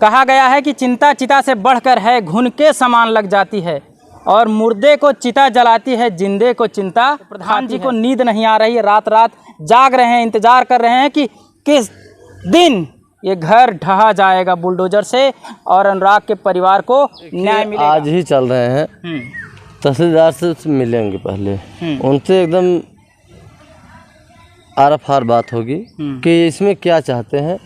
कहा गया है कि चिंता चिता से बढ़कर है, घुन के समान लग जाती है, और मुर्दे को चिता जलाती है, जिंदे को चिंता। प्रधान जी को नींद नहीं आ रही है, रात रात जाग रहे हैं, इंतजार कर रहे हैं कि किस दिन ये घर ढहा जाएगा बुलडोजर से और अनुराग के परिवार को न्याय मिलेगा। आज ही चल रहे हैं, तहसीलदार से मिलेंगे पहले, उनसे एकदम आर बात होगी कि इसमें क्या चाहते हैं।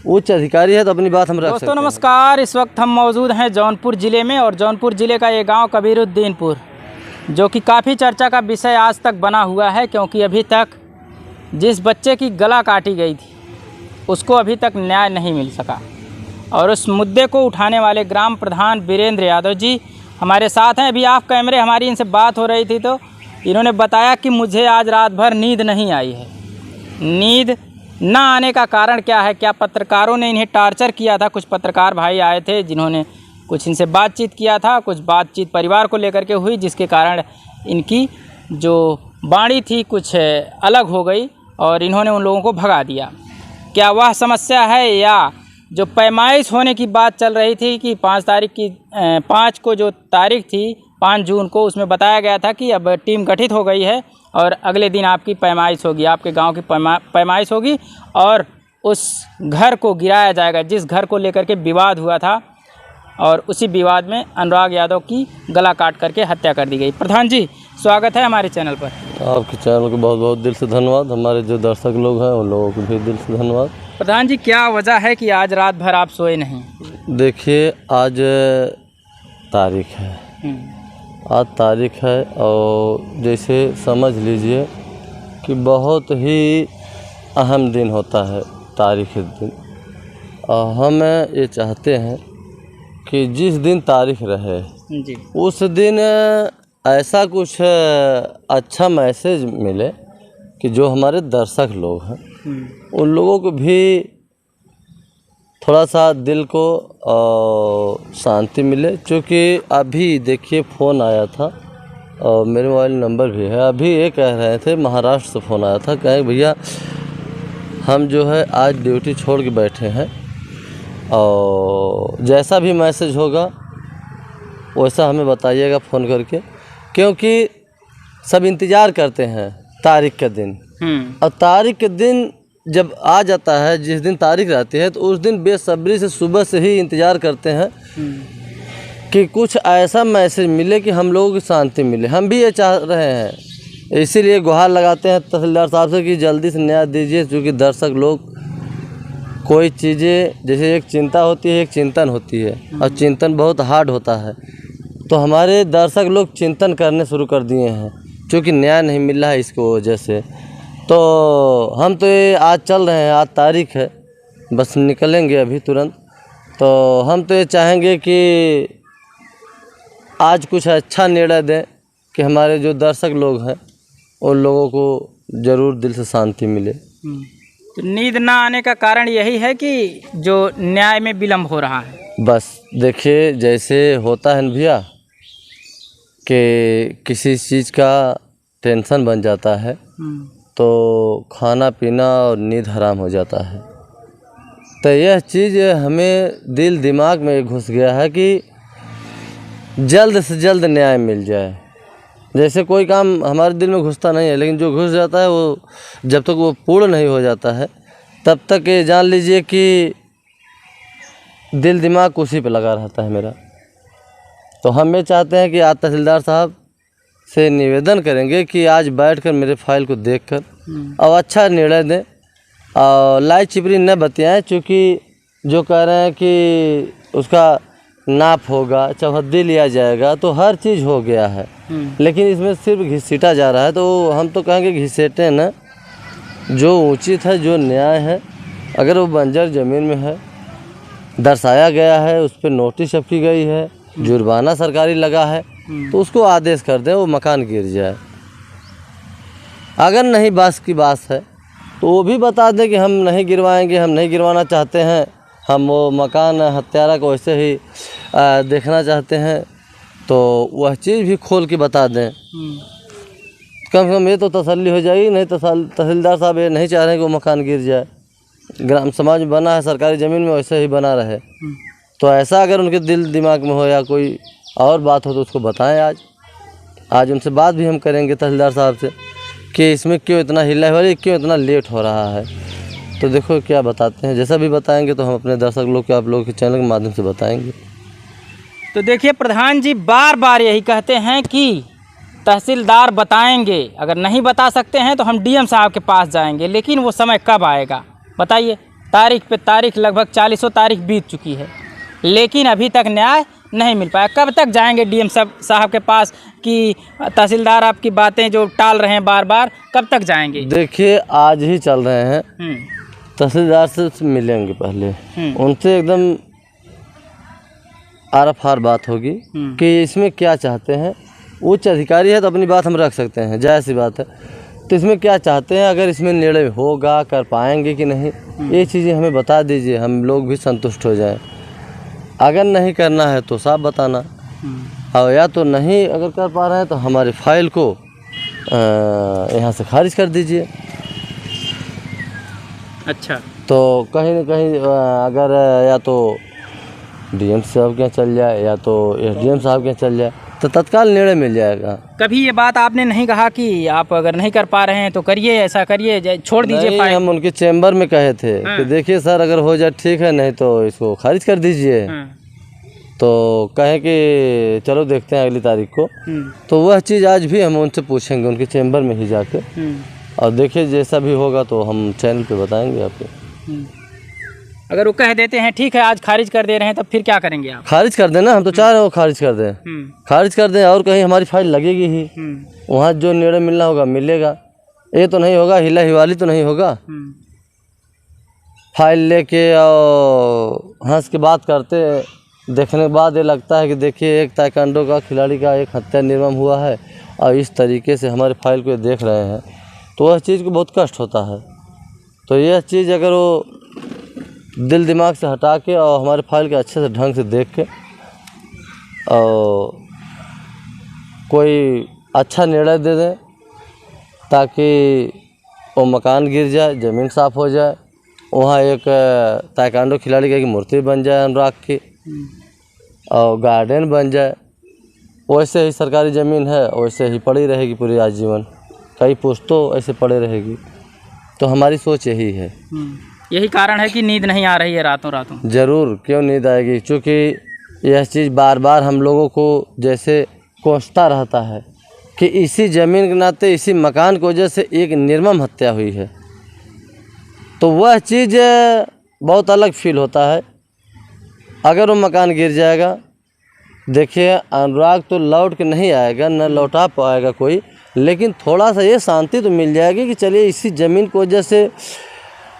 उच्च अधिकारी है तो अपनी बात हम रख सकते हैं। दोस्तों नमस्कार, इस वक्त हम मौजूद हैं जौनपुर ज़िले में, और जौनपुर ज़िले का ये गांव कबीरुद्दीनपुर, जो कि काफ़ी चर्चा का विषय आज तक बना हुआ है, क्योंकि अभी तक जिस बच्चे की गला काटी गई थी उसको अभी तक न्याय नहीं मिल सका। और उस मुद्दे को उठाने वाले ग्राम प्रधान वीरेंद्र यादव जी हमारे साथ हैं। अभी ऑफ कैमरे हमारी इनसे बात हो रही थी तो इन्होंने बताया कि मुझे आज रात भर नींद नहीं आई है। नींद ना आने का कारण क्या है, क्या पत्रकारों ने इन्हें टार्चर किया था? कुछ पत्रकार भाई आए थे जिन्होंने कुछ इनसे बातचीत किया था, कुछ बातचीत परिवार को लेकर के हुई, जिसके कारण इनकी जो वाणी थी कुछ अलग हो गई और इन्होंने उन लोगों को भगा दिया। क्या वह समस्या है, या जो पैमाइश होने की बात चल रही थी कि 5 को जो तारीख थी 5 जून को, उसमें बताया गया था कि अब टीम गठित हो गई है और अगले दिन आपकी पैमाइश होगी, आपके गांव की पैमाइश होगी और उस घर को गिराया जाएगा जिस घर को लेकर के विवाद हुआ था, और उसी विवाद में अनुराग यादव की गला काट करके हत्या कर दी गई। प्रधान जी स्वागत है हमारे चैनल पर। आपके चैनल को बहुत बहुत दिल से धन्यवाद। हमारे जो दर्शक लोग हैं उन लोगों को भी दिल से धन्यवाद। प्रधान जी, क्या वजह है कि आज रात भर आप सोए नहीं? देखिए, आज तारीख है, आज तारीख है और जैसे समझ लीजिए कि बहुत ही अहम दिन होता है तारीख दिन। और हम ये चाहते हैं कि जिस दिन तारीख रहे जी, उस दिन ऐसा कुछ अच्छा मैसेज मिले कि जो हमारे दर्शक लोग हैं उन लोगों को भी थोड़ा सा दिल को शांति मिले। क्योंकि अभी देखिए फ़ोन आया था और मेरे मोबाइल नंबर भी है, अभी ये कह रहे थे, महाराष्ट्र से फ़ोन आया था, कहे भैया हम जो है आज ड्यूटी छोड़ के बैठे हैं और जैसा भी मैसेज होगा वैसा हमें बताइएगा फ़ोन करके, क्योंकि सब इंतज़ार करते हैं तारीख के दिन। और तारीख के दिन जब आ जाता है, जिस दिन तारीख रहती है, तो उस दिन बेसब्री से सुबह से ही इंतज़ार करते हैं कि कुछ ऐसा मैसेज मिले कि हम लोगों की शांति मिले। हम भी ये चाह रहे हैं, इसीलिए गुहार लगाते हैं तहसीलदार साहब से कि जल्दी से न्याय दीजिए। क्योंकि दर्शक लोग कोई चीज़ें, जैसे एक चिंता होती है, एक चिंतन होती है, और चिंतन बहुत हार्ड होता है, तो हमारे दर्शक लोग चिंतन करने शुरू कर दिए हैं क्योंकि न्याय नहीं मिल रहा है इसकी वजह से। तो हम तो ये आज चल रहे हैं, आज तारीख है, बस निकलेंगे अभी तुरंत। तो हम तो ये चाहेंगे कि आज कुछ अच्छा निर्णय दें कि हमारे जो दर्शक लोग हैं उन लोगों को ज़रूर दिल से शांति मिले। तो नींद ना आने का कारण यही है कि जो न्याय में विलम्ब हो रहा है? बस देखिए, जैसे होता है भैया कि किसी चीज़ का टेंशन बन जाता है तो खाना पीना और नींद हराम हो जाता है। तो यह चीज़ हमें दिल दिमाग में घुस गया है कि जल्द से जल्द न्याय मिल जाए। जैसे कोई काम हमारे दिल में घुसता नहीं है, लेकिन जो घुस जाता है वो जब तक वो पूर्ण नहीं हो जाता है तब तक ये जान लीजिए कि दिल दिमाग उसी पे लगा रहता है मेरा। तो हम ये चाहते हैं कि आज तहसीलदार साहब से निवेदन करेंगे कि आज बैठकर मेरे फाइल को देखकर और अच्छा निर्णय दें और लाई चिपरी न बतियाएं। क्योंकि जो कह रहे हैं कि उसका नाप होगा, चौहद्दी लिया जाएगा, तो हर चीज़ हो गया है, लेकिन इसमें सिर्फ घिसीटा जा रहा है। तो हम तो कहेंगे घिसेटे न, जो उचित है, जो न्याय है, अगर वो बंजर ज़मीन में है, दर्शाया गया है, उस पर नोटिस छपकी गई है, जुर्माना सरकारी लगा है, तो उसको आदेश कर दें वो मकान गिर जाए। अगर नहीं बस की बात है तो वो भी बता दें कि हम नहीं गिरवाएंगे, हम नहीं गिरवाना चाहते हैं, हम वो मकान हत्यारा को वैसे ही देखना चाहते हैं, तो वह चीज़ भी खोल के बता दें। कम से कम ये तो तसल्ली हो जाएगी। नहीं तो तहसीलदार साहब ये नहीं चाह रहे हैं कि वो मकान गिर जाए। ग्राम समाज में बना है, सरकारी ज़मीन में वैसे ही बना रहे, तो ऐसा अगर उनके दिल दिमाग में हो या कोई और बात हो तो उसको बताएं। आज उनसे बात भी हम करेंगे तहसीलदार साहब से कि इसमें क्यों इतना हिला हो रही, क्यों इतना लेट हो रहा है। तो देखो क्या बताते हैं, जैसा भी बताएंगे तो हम अपने दर्शक लोग को आप लोगों के चैनल के माध्यम से बताएंगे। तो देखिए प्रधान जी बार बार यही कहते हैं कि तहसीलदार बताएंगे, अगर नहीं बता सकते हैं तो हम डीएम साहब के पास जाएंगे, लेकिन वो समय कब आएगा बताइए। तारीख पे तारीख लगभग 40 तारीख बीत चुकी है, लेकिन अभी तक न्याय नहीं मिल पाया। कब तक जाएंगे डीएम साहब के पास कि तहसीलदार आपकी बातें जो टाल रहे हैं बार बार, कब तक जाएंगे? देखिए आज ही चल रहे हैं, तहसीलदार से मिलेंगे पहले, उनसे एकदम आर बात होगी कि इसमें क्या चाहते हैं। उच्च अधिकारी है तो अपनी बात हम रख सकते हैं, जायज़ सी बात है। तो इसमें क्या चाहते हैं, अगर इसमें निर्णय होगा, कर पाएंगे कि नहीं, ये चीज़ें हमें बता दीजिए, हम लोग भी संतुष्ट हो जाएं। अगर नहीं करना है तो साफ बताना, और या तो नहीं अगर कर पा रहे हैं तो हमारी फाइल को यहाँ से खारिज कर दीजिए। अच्छा, तो कहीं न कहीं अगर या तो डीएम साहब के यहाँ चल जाए या तो एसडीएम साहब के यहाँ चल जाए तो तत्काल निर्णय मिल जाएगा। कभी ये बात आपने नहीं कहा कि आप अगर नहीं कर पा रहे हैं तो करिए, ऐसा करिए, छोड़ दीजिए फाइल? हम उनके चैम्बर में कहे थे कि देखिए सर अगर हो जाए ठीक है, नहीं तो इसको खारिज कर दीजिए। तो कहें कि चलो देखते हैं अगली तारीख को। तो वह चीज़ आज भी हम उनसे पूछेंगे उनके चैम्बर में ही जाके, और देखिए जैसा भी होगा तो हम चैनल पे बताएंगे आपको। अगर वो कह देते हैं ठीक है आज खारिज कर दे रहे हैं तब फिर क्या करेंगे आप? खारिज कर देना, हम तो चाह रहे हैं वो खारिज कर दें, खारिज कर दें, और कहीं हमारी फाइल लगेगी ही, वहाँ जो निर्णय मिलना होगा मिलेगा। ये तो नहीं होगा हिला हिवाली तो नहीं होगा, फाइल लेके और हंस के बात करते देखने के बाद ये लगता है कि देखिए एक ताइक्वांडो का खिलाड़ी का एक हत्या निर्मम हुआ है और इस तरीके से हमारे फाइल को देख रहे हैं, तो वह चीज़ को बहुत कष्ट होता है। तो यह चीज़ अगर वो दिल दिमाग से हटा के और हमारे फाइल के अच्छे से ढंग से देख के और कोई अच्छा निर्णय दे दें ताकि वो मकान गिर जाए, ज़मीन साफ़ हो जाए, वहाँ एक ताइक्वांडो खिलाड़ी की मूर्ति बन जाए अनुराग की, और गार्डन बन जाए। वैसे ही सरकारी ज़मीन है वैसे ही पड़ी रहेगी पूरी आजीवन, कई पुश्तों ऐसे पड़े रहेगी। तो हमारी सोच यही है। यही कारण है कि नींद नहीं आ रही है रातों रातों? ज़रूर, क्यों नींद आएगी, क्योंकि यह चीज़ बार बार हम लोगों को जैसे कोसता रहता है कि इसी ज़मीन के नाते इसी मकान की वजह से एक निर्मम हत्या हुई है। तो वह चीज़ बहुत अलग फील होता है। अगर वो मकान गिर जाएगा, देखिए अनुराग तो लौट के नहीं आएगा, न लौटा पाएगा कोई, लेकिन थोड़ा सा ये शांति तो मिल जाएगी कि चलिए इसी ज़मीन की वजह से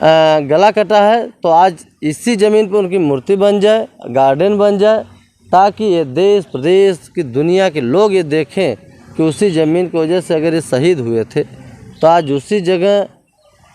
गला कटा है तो आज इसी ज़मीन पर उनकी मूर्ति बन जाए, गार्डन बन जाए, ताकि ये देश प्रदेश की दुनिया के लोग ये देखें कि उसी ज़मीन की वजह से अगर ये शहीद हुए थे तो आज उसी जगह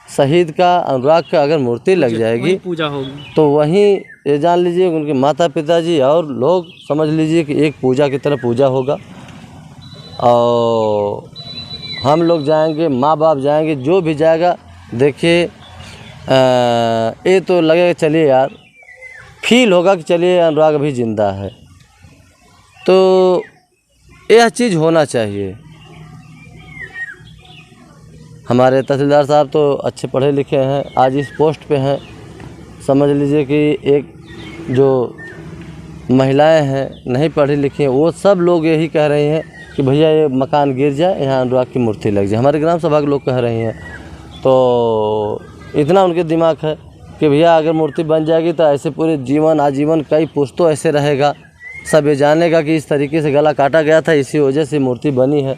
शहीद का अनुराग का अगर मूर्ति लग जाएगी, पूजा होगी, तो वहीं ये जान लीजिए उनके माता पिताजी और लोग समझ लीजिए कि एक पूजा की तरह पूजा होगा। और हम लोग जाएंगे, माँ बाप जाएंगे, जो भी जाएगा, देखिए ये तो लगेगा चलिए यार फील होगा कि चलिए अनुराग अभी ज़िंदा है। तो यह चीज़ होना चाहिए। हमारे तहसीलदार साहब तो अच्छे पढ़े लिखे हैं, आज इस पोस्ट पे हैं। समझ लीजिए कि एक जो महिलाएं हैं नहीं पढ़ी लिखी हैं, वो सब लोग यही कह रही हैं कि भैया ये मकान गिर जाए, यहाँ अनुराग की मूर्ति लग जाए। हमारे ग्राम सभा के लोग कह रही हैं। तो इतना उनके दिमाग है कि भैया अगर मूर्ति बन जाएगी तो ऐसे पूरे जीवन आजीवन कई पुश्तों ऐसे रहेगा, सब ये जानेगा कि इस तरीके से गला काटा गया था, इसी वजह से मूर्ति बनी है।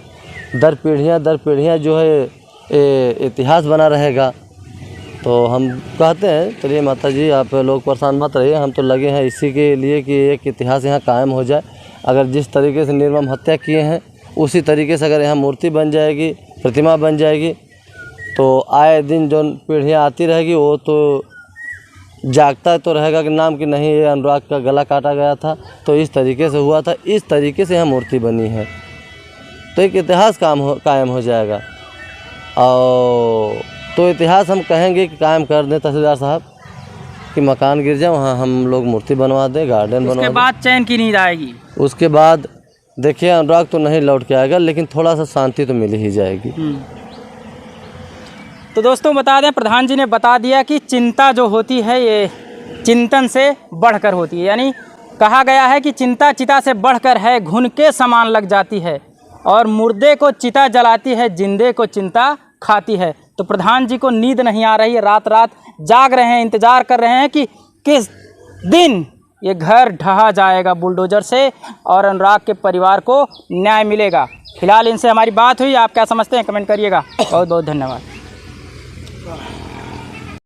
दर पीढ़ियाँ जो है इतिहास बना रहेगा। तो हम कहते हैं चलिए माता जी आप लोग परेशान मत रहिए, हम तो लगे हैं इसी के लिए कि एक इतिहास यहाँ कायम हो जाए। अगर जिस तरीके से निर्मम हत्या किए हैं उसी तरीके से अगर यहाँ मूर्ति बन जाएगी, प्रतिमा बन जाएगी, तो आए दिन जो पीढ़ियाँ आती रहेगी वो तो जागता तो रहेगा कि नाम कि नहीं ये अनुराग का गला काटा गया था तो इस तरीके से हुआ था, इस तरीके से यहाँ मूर्ति बनी है, तो एक इतिहास कायम हो जाएगा। और तो इतिहास हम कहेंगे कि कायम कर दें तहसीलदार साहब, कि मकान गिर जाए वहाँ हम लोग मूर्ति बनवा दें, गार्डन बनवा उसके दें। बाद चैन की नींद आएगी। उसके बाद देखिए अनुराग तो नहीं लौट के आएगा, लेकिन थोड़ा सा शांति तो मिल ही जाएगी। तो दोस्तों बता दें, प्रधान जी ने बता दिया कि चिंता जो होती है ये चिंतन से बढ़कर होती है। यानी कहा गया है कि चिंता चिता से बढ़कर है, घुन के समान लग जाती है, और मुर्दे को चिता जलाती है, जिंदे को चिंता खाती है। तो प्रधान जी को नींद नहीं आ रही है, रात रात जाग रहे हैं, इंतज़ार कर रहे हैं कि किस दिन ये घर ढहा जाएगा बुलडोज़र से और अनुराग के परिवार को न्याय मिलेगा। फिलहाल इनसे हमारी बात हुई, आप क्या समझते हैं कमेंट करिएगा। बहुत बहुत धन्यवाद।